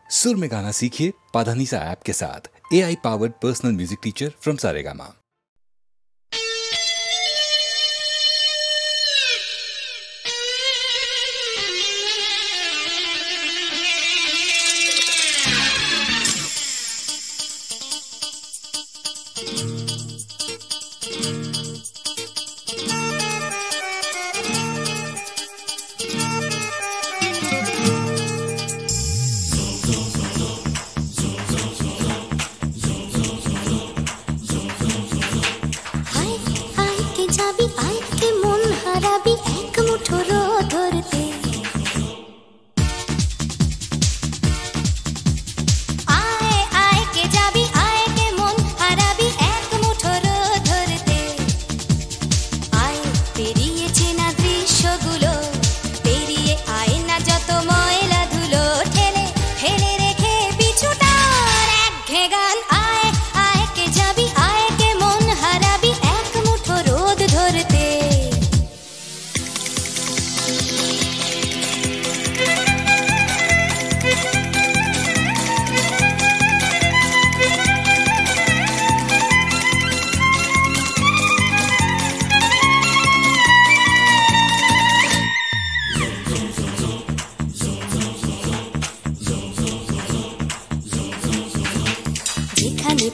सुर में गाना सीखिए पाधानीसा ऐप के साथ। AI powered personal music teacher from Saregama.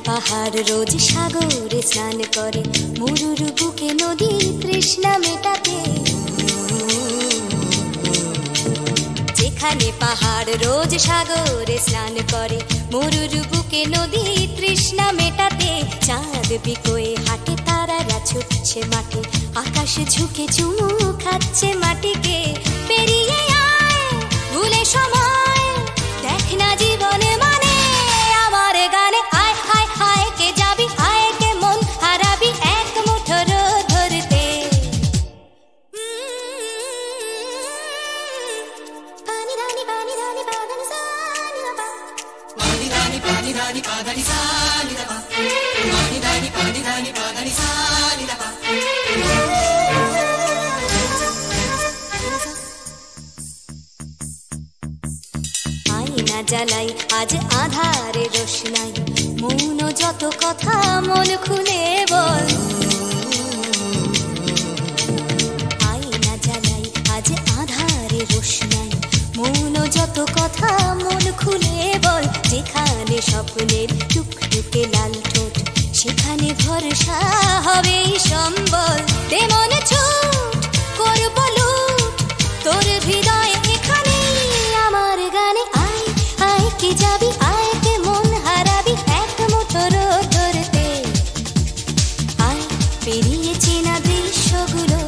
পাহাড় রোজ সাগরে স্নান করে, মরুর বুকে নদী তৃষ্ণা মেটাতে। যেখানে পাহাড় রোজ সাগরে স্নান করে, মরুর বুকে নদী তৃষ্ণা মেটাতে। চাঁদ বিকোয়ে হাটে, তারারা ছুটছে মাঠে, আকাশ ঝুঁকে চুমু খাচ্ছে মাটিকে। পেরিয়ে আয় ভুলে সময়, দেখ না জীবনে মানে আমার গানে। আয় হায় হায় কে যাবি, আয় কে মন হারাবি এক মুঠো রোদ ধরতে। পানি রানি পানি রানি পাদানি সানি রাবা, পানি রানি পানি রানি পাদানি সানি রাবা, পানি রানি পানি রানি পাদানি সানি রাবা। আয়না জ্বালাই আজ আধারে রোশনাই, মৌন যত কথা মন খুলে বল। আয়না জ্বালাই আজ আধারে রোশনাই, মৌন যত কথা মন খুলে বল। যেখানে স্বপ্নের টুকটুকে লাল ঠোঁট, সেখানে ভরসা হবে সম্বল। তেমন ছুট করব লুট তোর হৃদয় এখানে আমার গানে। আয় আয় কে যাবি, আয় কে মন হারাবি এক মুঠো রোদ ধরতে। আয় পেরিয়ে চেনা দৃশ্যগুলো,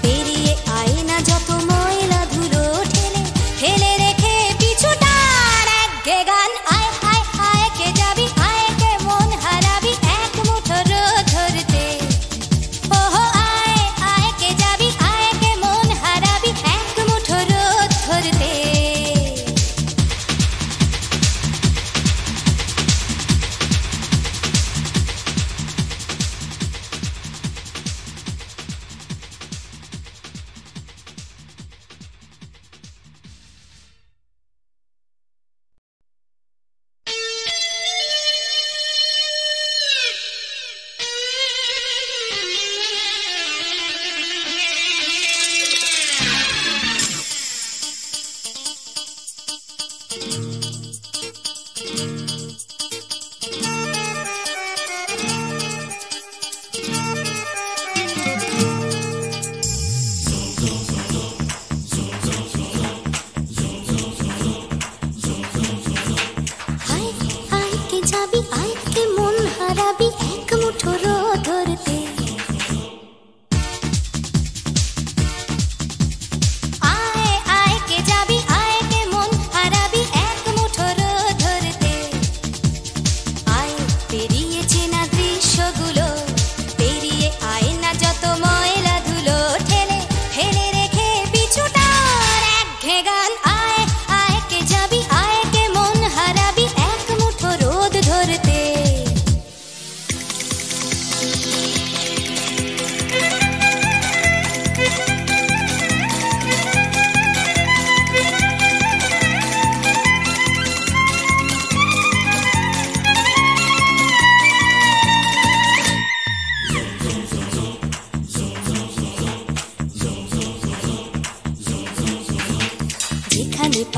পেরিয়ে আয় না যত ময়লা ধুলো, ঠেলে ঠেলে রেখে পিছুটার একঘে গান। আয় হায় হায় কে যাবি, আয় কে মন হারাবি এক মুঠো রোদ ধরতে। ওহো আয় আয় কে যাবি, আয় কে মন হারাবি এক মুঠো রোদ ধরতে।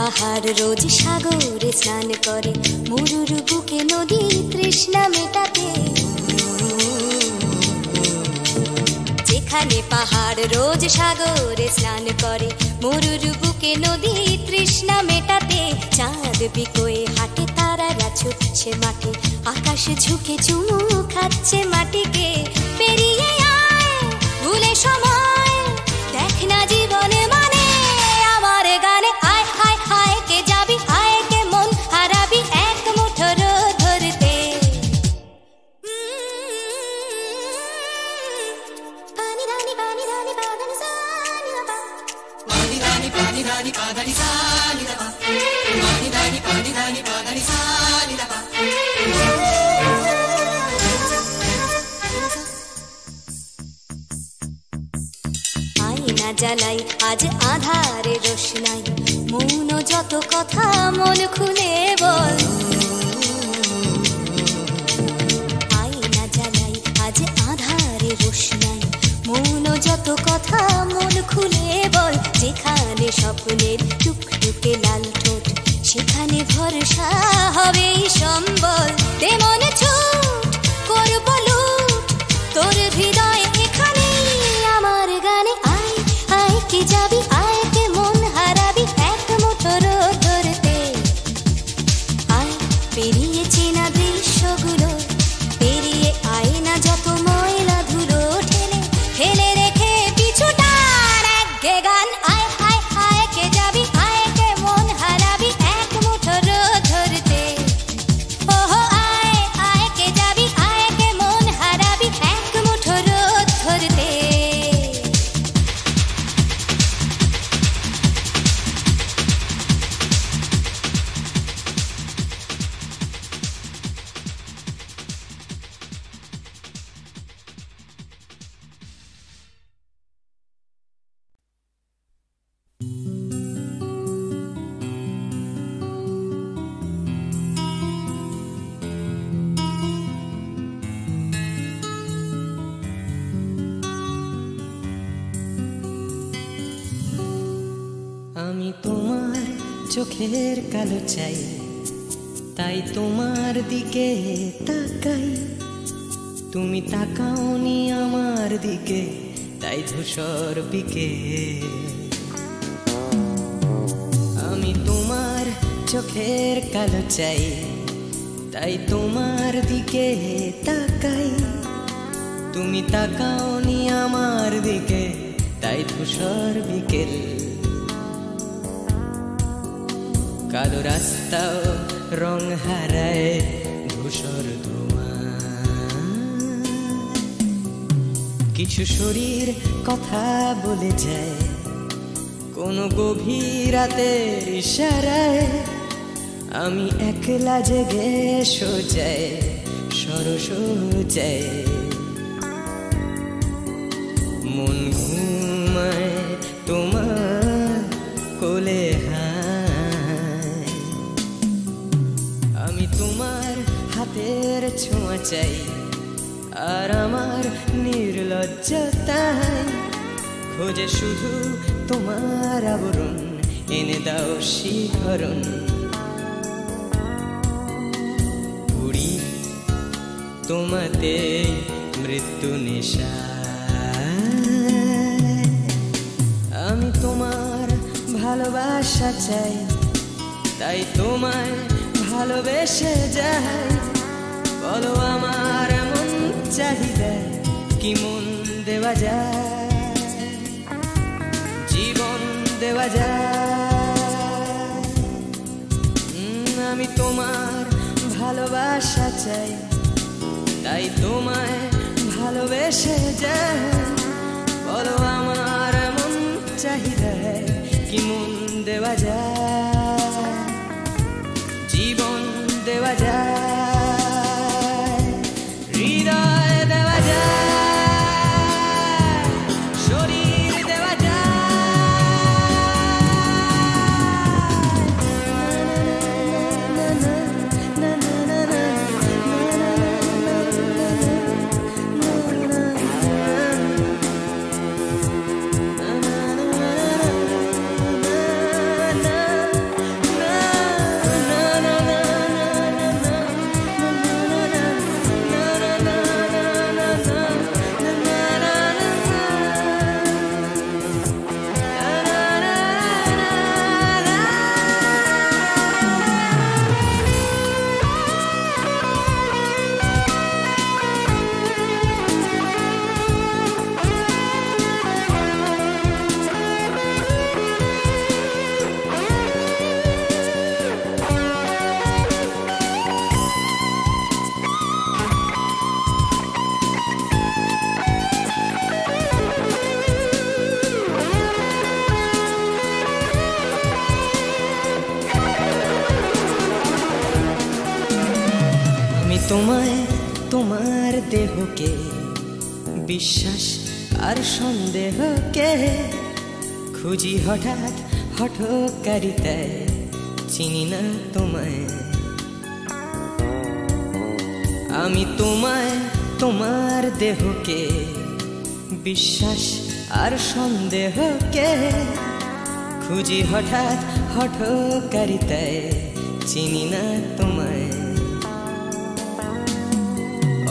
পাহাড় রোজ সাগরে স্নান করে, মরুর বুকে নদী তৃষ্ণা মেটাতে। যেখানে পাহাড় রোজ সাগরে স্নান করে, মরুর বুকে নদী তৃষ্ণা মেটাতে। চাঁদ বিকোয়ে হাটে, তারারা ছুটছে মাঠে, আকাশ ঝুঁকে চুমু খাচ্ছে মাটিকে। পেরিয়ে আয় ভুলে সময়, দেখ না জীবনে মানে আমার গানে। আয় আয় আয় কে যাবি, আয় কে মন হারাবি এক মুঠো রোদ ধরতে। পানি রানি পানি রানি পাদানি সানি রাবা, পানি রানি পাদানি সানি রাবা, পানি রানি পাদানি সানি রাবা। আয়না জ্বালাই আজ আধারে রোশনাই, মৌন যত কথা মন খুলে বল। আয়না জ্বালাই আজ আধারে রোশনাই, মৌন যত কথা মন খুলে বল। যেখানে স্বপ্নের টুকটুকে লাল ঠোঁট, সেখানে ভরসা হবে সম্বল। দে মনে ছুট করব লুট, তোর হৃদয় এখানে আমার গানে। আয় আয় কে যাবি, আয় কে মন হারাবি এক মুঠো রোদ ধরতে। আয় পেরিয়ে চেনা দৃশ্যগুলো, পেরিয়ে আয় না যত ময়লা ধুলো, ঠেলে ফেলে রেখে পিছুটার একঘে গান। আয় আয় আয় কে যাবি, আয় কে মন হারাবি এক মুঠো রোদ ধরতে। ওহো আয় আয় কে যাবি, আয় কে মন হারাবি এক মুঠো রোদ ধরতে। আমি তোমার চোখের কালো চাই, তাই তোমার দিকে তাকাই। তুমি তাকাওনি আমার দিকে, তাই ধূসর বিকেল। আমি তোমার চোখের কালো চাই, তাই তোমার দিকে তাকাই। তুমি তাকাওনি আমার দিকে, তাই ধূসর বিকেল। কালো রাস্তাও রং হারায় ধূসর ধোঁয়া। কিছু শরীর কথা বলে যায় কোনো গভীর রাতের ইশারায়। আমি একলা জেগে সোজায় সরসোজায়, মন ঘুমায় তোমার কোলে। আমি তোমার হাতের ছোঁয়া চাই, আর আমার নির্লজ্জতায় খোঁজে শুধু তোমার আবরণ। এনে দাও শিহরণ, পুরি তোমাতে মৃত্যু নেশা। আমি তোমার ভালোবাসা চাই, তাই তোমায় ভালোবেসে যাই। বলো আমার মন চাহিদা কি মন দেওয়া যায়, জীবন দেওয়া যায়। আমি তোমার ভালোবাসা চাই, তাই তোমায় ভালোবেসে যাই। বলো আমার মন চাহিদা কি মন দেওয়া যায়, জীবন দেওয়া যায়, হৃদয় দেওয়া যায়, শরীর দেওয়া যায়। তোমায় তোমার দেহকে বিশ্বাস আর সন্দেহকে খুঁজি হঠাৎ হঠকারিতায় চিনি না তোমায় আমি তোমায় তোমার দেহকে বিশ্বাস আর সন্দেহকে খুঁজি হঠাৎ হঠকারিতায় চিনি না তোমায়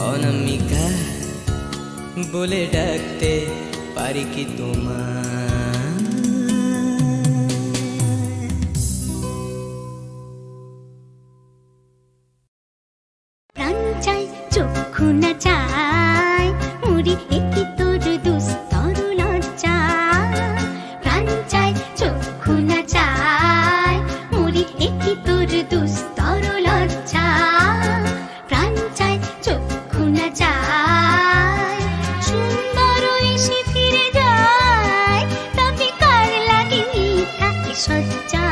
অনামিকা বলে ডাকতে পারি কি তোমায় প্রাণ চাই চক্ষু না চাই মুড়ি একটি তোর দুস্তর লজ্জা প্রাণ চাই চক্ষু না চাই মুড়ি একটি তোর দুস্তর লজ্জা প্রাণ চাই চক্ষু না চাই সুন্দর এসে ফিরে যায় তবে কার লাগে মিথ্যা সজ্জা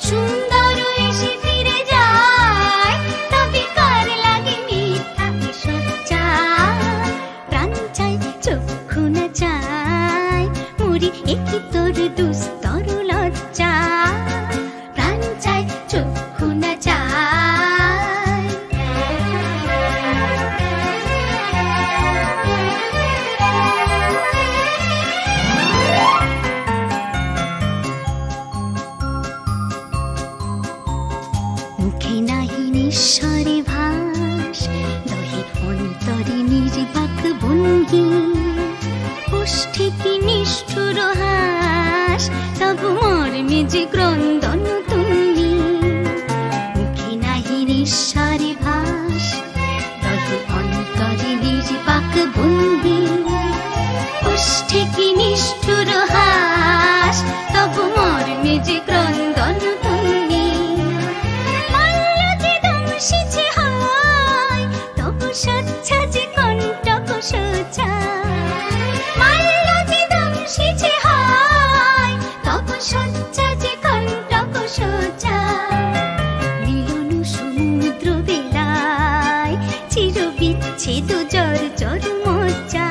সুন্দর এসে ফিরে যায় তবে কার লাগে মিথ্যা সজ্জা প্রাণ চাই চক্ষু না চাই মুড়ি একটি তোর দুস্তর লজ্জা প্রাণ চাই চক্ষু না চাই মুখে নাহি নিঃস্বরে ভাস দহে অন্তরে নির্বাক ভঙ্গি ওষ্ঠে কি নিষ্ঠুর হাস তবু মর্মে যে ক্রন্দন তুমি মুখে নাহি নিঃস্বরে ভাস দহে অন্তরে নির্বাক ভঙ্গি ওষ্ঠে কি নিষ্ঠুর হাস তবু মর্মে যে ক্রন্দন তুমি মাল্য যে দংশিছে হয় তবু সচ্ছা যে কণ্টক সোজা মাল্য যে দংশিছে হয় তবু সচ্ছা যে কণ্টক সোজা মিলন সমুদ্র বেলায় চির বিচ্ছেদ জর জর মজ্জা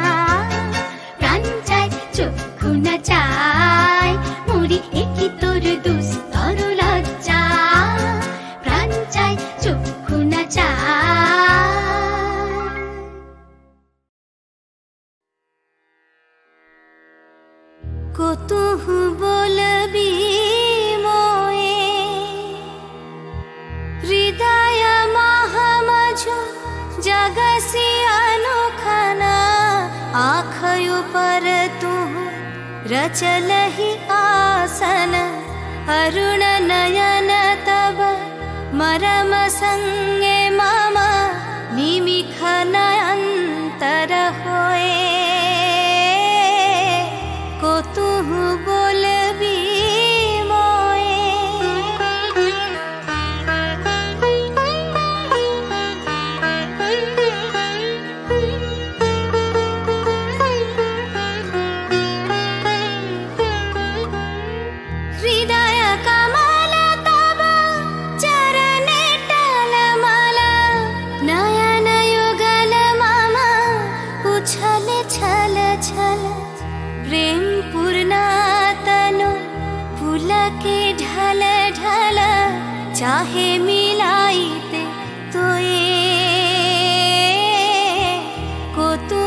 প্রাণ চাই চক্ষু না চাই মুড়ি একই তোর দুস্তর লজ্জা প্রাণ চাই চক্ষু না চাই কতহু বলবি মোয়ে হৃদয় মহামঝু जगसी अनोखना आखयु पर तू रचलहि आसन अरुण नयन तब मरम संगे मम निमिख नयंतर होए को तू बोलबी प्रेम पूर्णा तनु पुलके ढल ढल चाहे मिलाइते तो ये को तू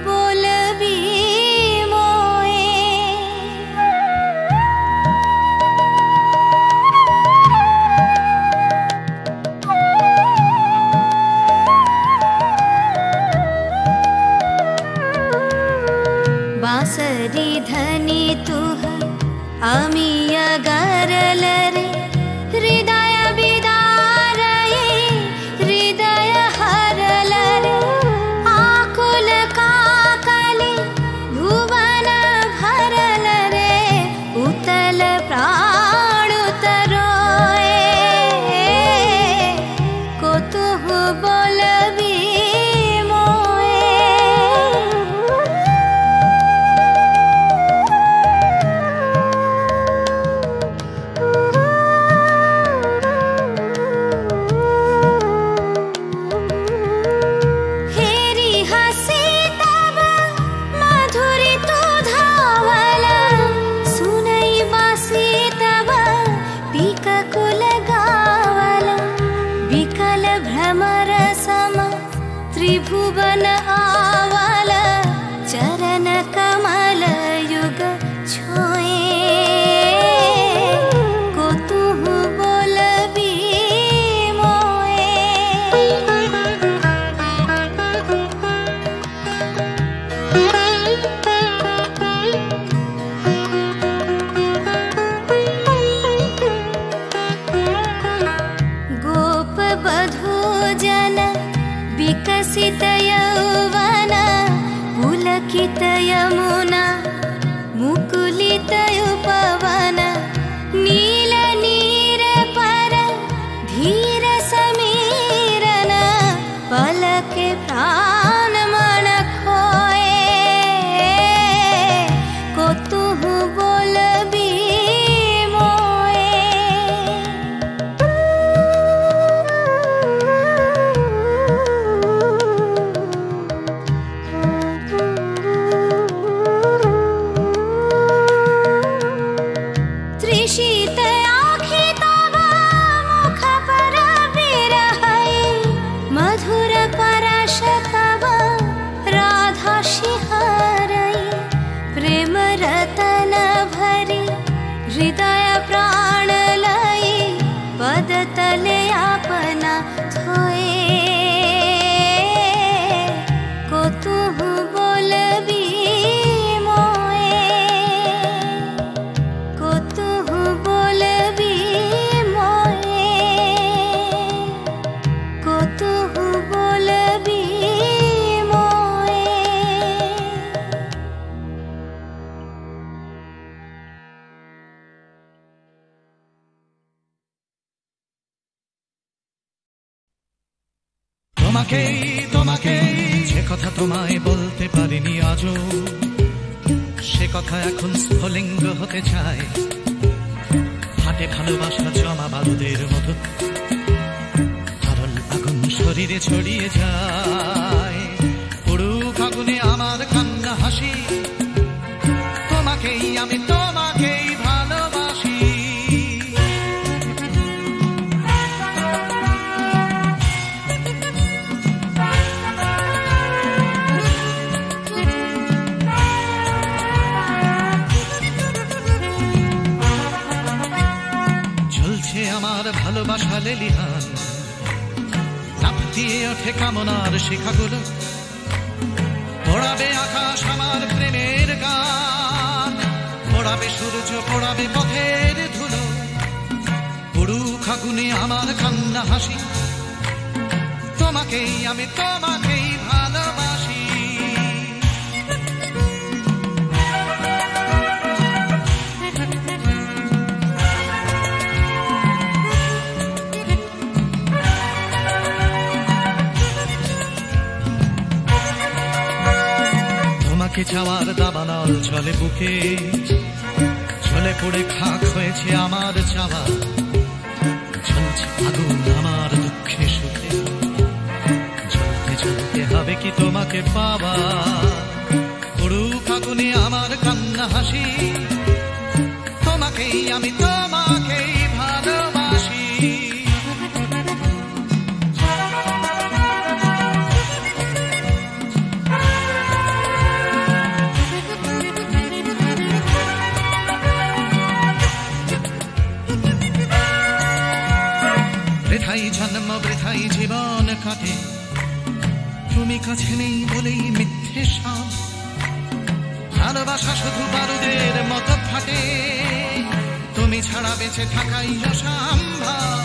बोलबी बांसरी धनी तुह आमी अगरल रे हृदय बिदारये हृदय त्रिभुवन आवाला चरण कमल युग छोए को तुहु बोलबी मोए गोप बधू जन विकसित यौवन पुलकित यमुना मुकुलित उपवन नील नीर पर धीर समीरन पलक प्राण मन खोए को तुहु बोलबी मोए त्रिशीत आँखि तब मुख पर बिरहै मधुर परश तब राधा शिहरै प्रेम रतन भरी हृदय प्राण लई पद तले अपना थोए को तुहु बोलबी मोए को तुहु बोलबी मोए को तुहु बोलबी मोए তোমাকেই তোমাকেই যে কথা তোমায় বলতে পারিনি আজও সে কথা এখন স্ফুলিঙ্গ হতে চায় হাতে ভালোবাসা জমা বারুদের মতো তরল আগুন শরীরে ছড়িয়ে যায় পুরুক আগুনে আমার কান্না হাসি তোমাকেই আমি তোমাকেই ভালোবাসি ঝুলছে আমার ভালোবাসা লেলিহান লাফ দিয়ে ওঠে কামনার শিখাগুলো পোড়াবে আকাশ আমার প্রেমের গান পোড়াবে সূর্য পোড়াবে পথের ধুলো পুরুক আগুনে আমার কান্না হাসি তোমাকেই আমি তোমাকেই ভালোবাসি তোমাকে চাওয়ার দাবানল চলে বুকে চলে পড়ে খাক হয়েছে আমার চাওয়া জ্বলছে আগুন আমার দুঃখে সুখে জ্বলতে জ্বলতে হবে কি তোমাকে পাওয়া পুরুক আগুনে আমার কান্না হাসি তোমাকেই আমি তোমাকেই ভালোবাসি বৃথাই জন্ম বৃথাই জীবন কাটে তুমি কাছে নেই বলেই মিথ্যে সব ভালোবাসা শুধু বারুদের মতো ফাটে তুমি ছাড়া বেঁচে থাকাই অসম্ভব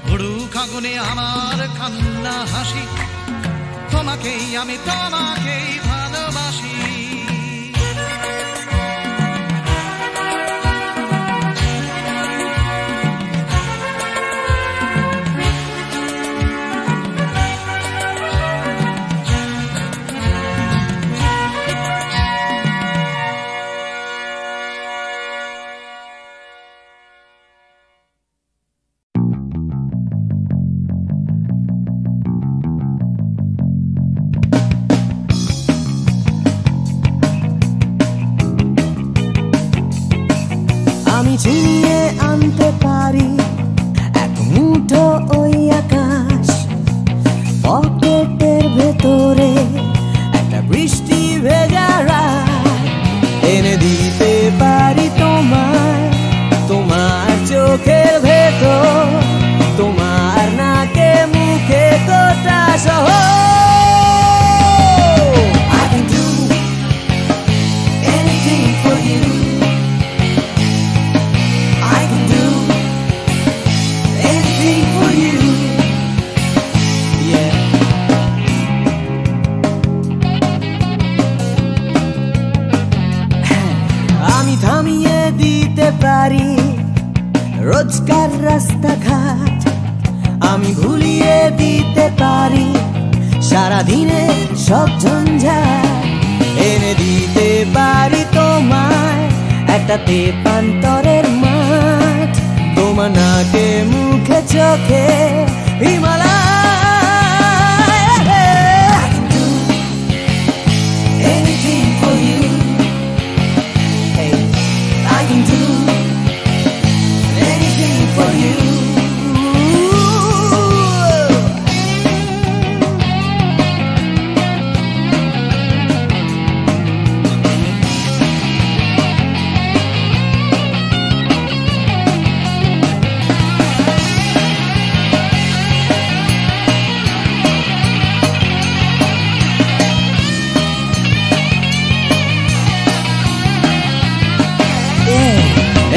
পুরুক আগুনে আমার কান্না হাসি তোমাকেই আমি তোমাকেই ভালোবাসি পরিষ্কার রাস্তাঘাট আমি ভুলিয়ে দিতে পারি, সারাদিনে সব ঝঞ্ঝাট এনে দিতে পারি তোমায় একটা তেপান্তরের মাঠ, তোমার নাকে মুখে চোখে Himalaya. Anything for you, hey, I can do anything for you.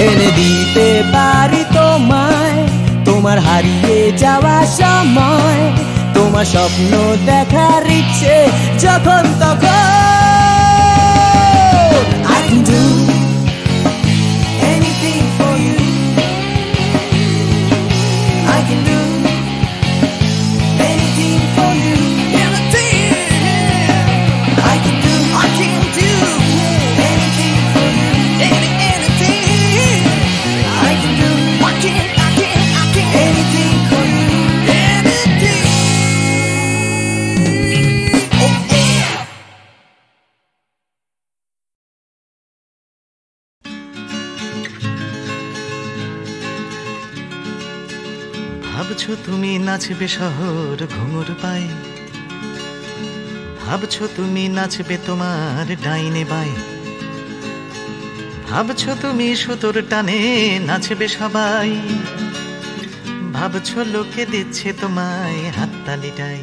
এনে দিতে পারি তোমায় তোমার হারিয়ে যাওয়া সময়, তোমার স্বপ্ন দেখার ইচ্ছে যখন তখন। I can do anything for you, I can do anything for you, anything I can do, I can do anything for you, anything I can do, I can anything for you, anything. Oh yeah. ভাবছো তুমি নাচবে শহর ঘুঙুর পায়ে, ভাবছো তুমি নাচবে তোমার ডাইনে বায়ে, ভাবছো তুমি সুতোর টানে নাচবে সবাই, ভাবছো লোকে দিচ্ছে তোমায় হাততালিটাই।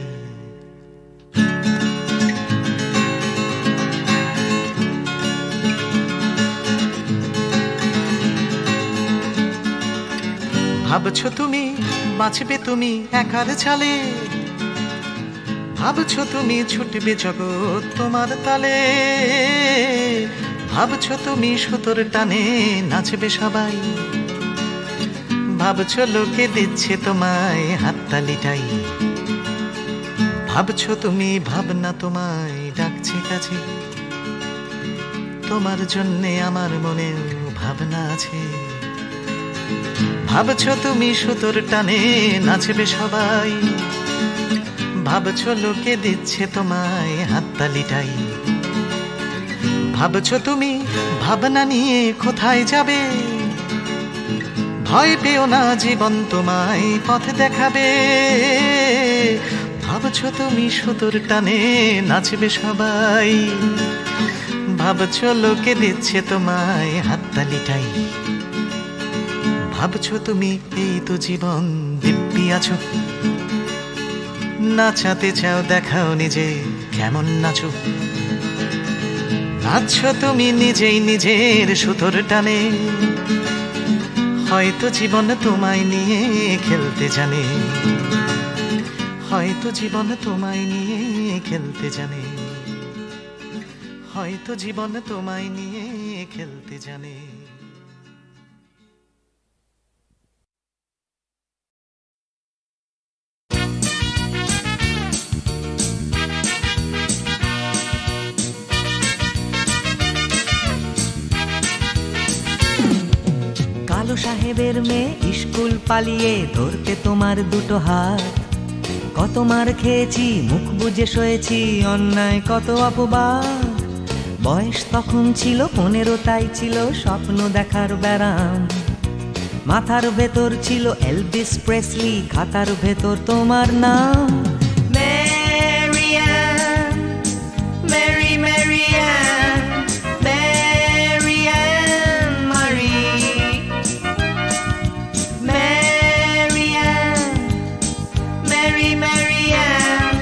ভাবছো তুমি বাঁচবে তুমি একার ছালে, ভাবছো তুমি ছুটবে জগৎ তোমার তালে, ভাবছো তুমি সুতোর টানে নাচবে সবাই, ভাবছো লোকে দিচ্ছে তোমায় হাততালিটাই। ভাবছো তুমি ভাবনা তোমায় ডাকছে কাছে, তোমার জন্যে আমার মনে ভাবনা আছে। ভাবছো তুমি সুতোর টানে নাচবে সবাই, ভাবছো লোকে দিচ্ছে তোমায় হাততালিটাই। ভাবছো তুমি ভাবনা নিয়ে কোথায় যাবে, ভয় পেও না জীবন তোমায় পথ দেখাবে। ভাবছো তুমি সুতোর টানে নাচবে সবাই, ভাবছো লোকে দিচ্ছে তোমায় হাততালিটাই। ভাবছো তুমি এই তো জীবন দিব্যি আছো, নাচাতে চাও দেখাও নিজে কেমন নাচো। নাচছো তুমি নিজেই নিজের সুতোর টানে, হয়তো জীবন তোমায় নিয়ে খেলতে জানে, হয়তো জীবন তোমায় নিয়ে খেলতে জানে, হয়তো জীবন তোমায় নিয়ে খেলতে জানে। কালো সাহেবের মেয়ে স্কুল পালিয়ে ধরতে তোমার দুটো হাত, কত মার খেয়েছি মুখ বুজে সয়েছি অন্যায় কত অপবাদ। বয়স তখন ছিল 15, তাই ছিল স্বপ্ন দেখার ব্যারাম। মাথার ভেতর ছিল এলভিস প্রেসলি, খাতার ভেতর তোমার নাম। ম্যারিয়ান, মেরি ম্যারিয়ান, ম্যারিয়ান মারি, ম্যারিয়ান, মেরি ম্যারিয়ান,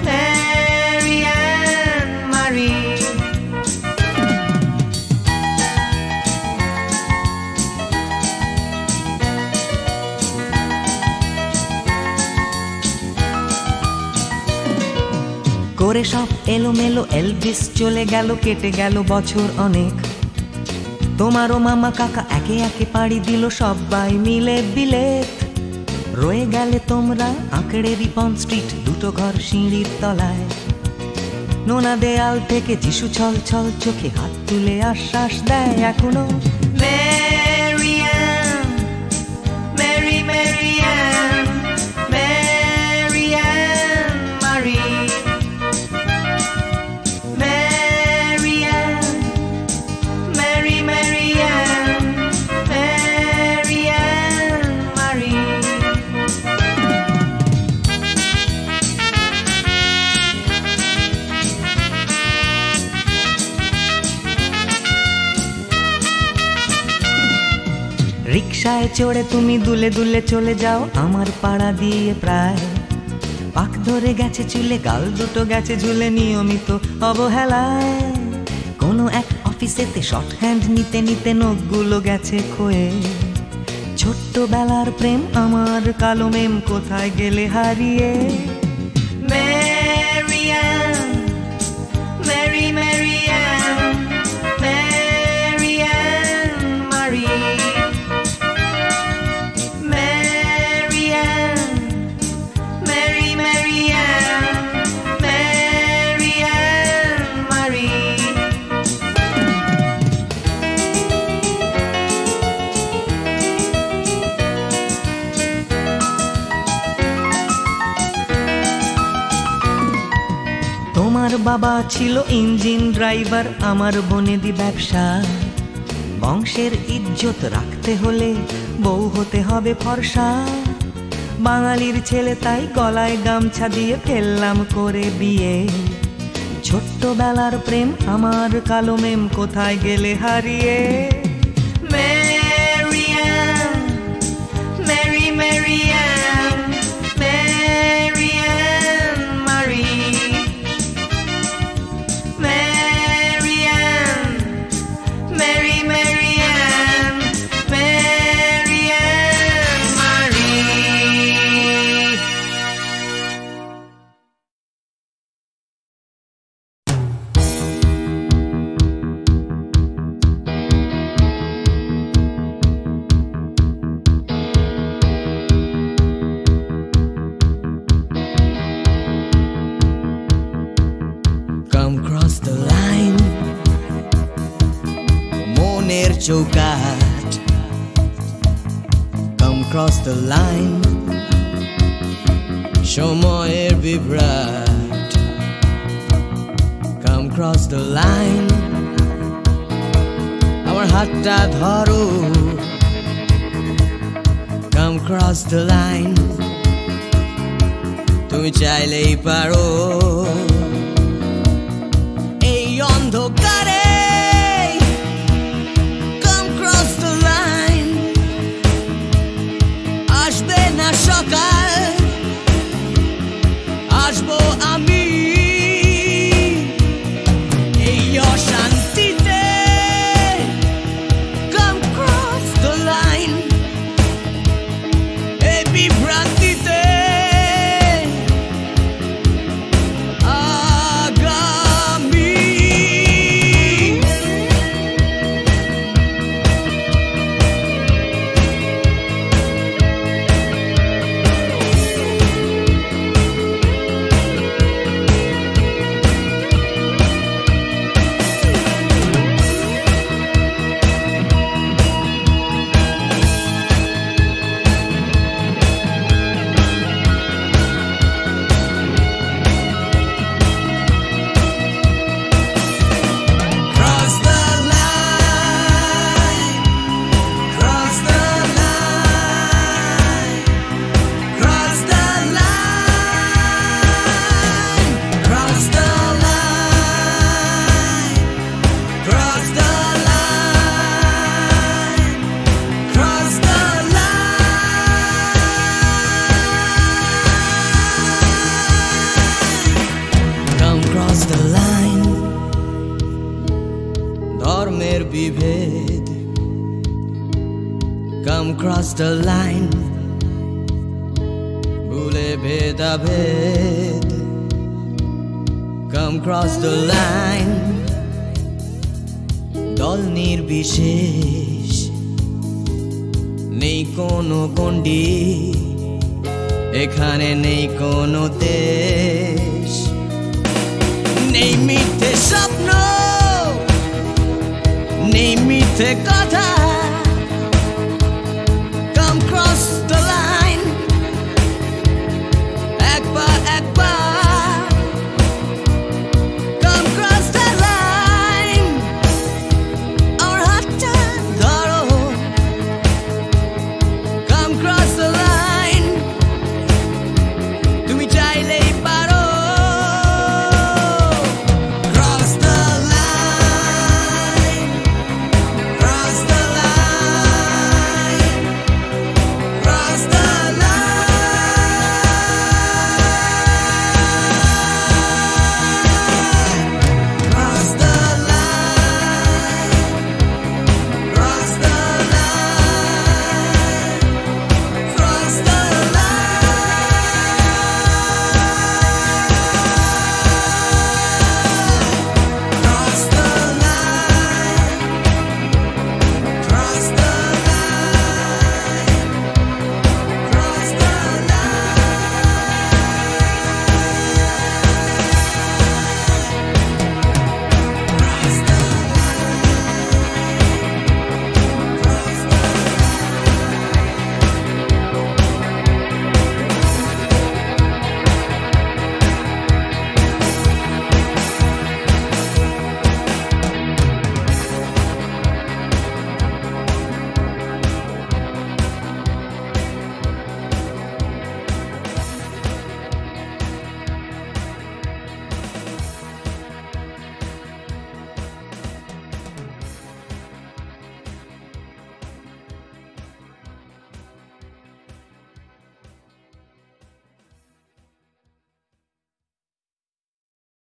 ম্যারিয়ান মারি। করে সব এলোমেলো এলভিস চলে গেল, কেটে গেল বছর অনেক। তোমারও মামা কাকা একে একে পাড়ি দিল সবাই মিলে বিলেত। রয়ে গেলে তোমরা আঁকড়ে রিপন স্ট্রিট, দুটো ঘর সিঁড়ির তলায়। নোনা দেয়াল থেকে যিশু ছল ছল চোখে হাত তুলে আশ্বাস দেয় এখনো, Mary Ann, Mary Mary Ann, Mary Ann Marie, Mary Ann, Mary Mary Ann, Mary Ann Marie. রিকশায় চড়ে তুমি দুলে দুলে চলে যাও আমার পাড়া দিয়ে প্রায়। পাক ধরে গেছে চুলে, গাল দুটো গেছে ঝুলে নিয়মিত অবহেলায়। কোনো এক অফিসেতে শর্ট হ্যান্ড নিতে নিতে নখগুলো গেছে ক্ষয়ে। ছোট্টবেলার প্রেম আমার কালো মেম কোথায় গেলে হারিয়ে। Mary Ann, Mary Mary Ann, Mary Ann Marie, Mary Ann, Mary Mary Ann, Mary Ann Marie. তোমার বাবা ছিল ইঞ্জিন ড্রাইভার, আমার বনেদি ব্যবসা। বংশের ইজ্জত রাখতে হলে বউ হতে হবে ফর্সা। বাঙালির ছেলে তাই গলায় গামছা দিয়ে ফেললাম করে বিয়ে। ছোট্টবেলার প্রেম আমার কালো মেম কোথায় গেলে হারিয়ে। Mary Ann, Mary Mary Ann, Mary Ann Marie, Mary Ann, Mary Mary Ann, Mary Ann Marie. Come cross the line, মনের চৌকাঠ। Come cross the line, সময়ের বিভ্রাট। Come cross the line, আমার হাতটা ধরো। Come cross the line, তুমি চাইলেই পারো। অন্ধকারে come cross the line, আসবে না সকাল, আসবো আমি এই অশান্তিতে। Come cross the line, এই বিভ্রান্তিতে। বিভেদ come cross the line ভুলে ভেদাভেদ come cross the line দল নির্বিশেষ, নেই কোনো গণ্ডি, এখানে নেই কোনো দেশ, নেই মিথ্যে স্বপ্ন, নেই মিথ্যে কথা।